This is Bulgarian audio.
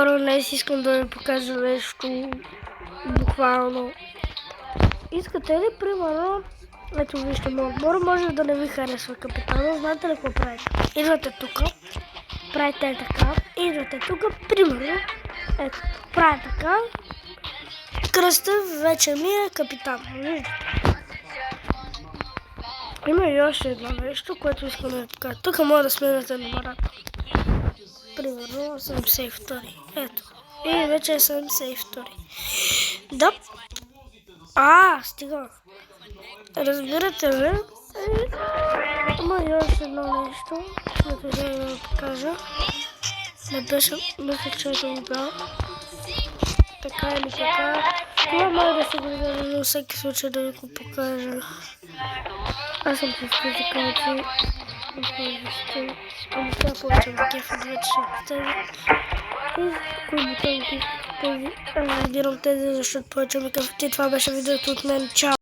хора, днес искам да ви покажа нещо буквално. Искате ли, примерно, ето вижте моят отбор, може да не ви харесва капитана, знаете ли какво правите? Идвате тук, правите така, идвате тук, примерно, ето, правя така, кръста вече ми е капитан, виждате? Има и още едно нещо, което искам да ви покажа. Тук може да сменяте номерата. Примерно 72. Ето. И вече е 72. Да. Стига. Разбирате ли? Има и още едно нещо, което ще да ви покажа. Не беше, мисля, че ето го бял. Така или така. Това може да се гледа, но всеки случай да ви го покажа. Аз съм с тези калци. Ами това повече на кефа, вече ще тези. И кои бутонки тези. Аз разбирам тези, защото повече ми кефа. Това беше видеото от мен. Чао!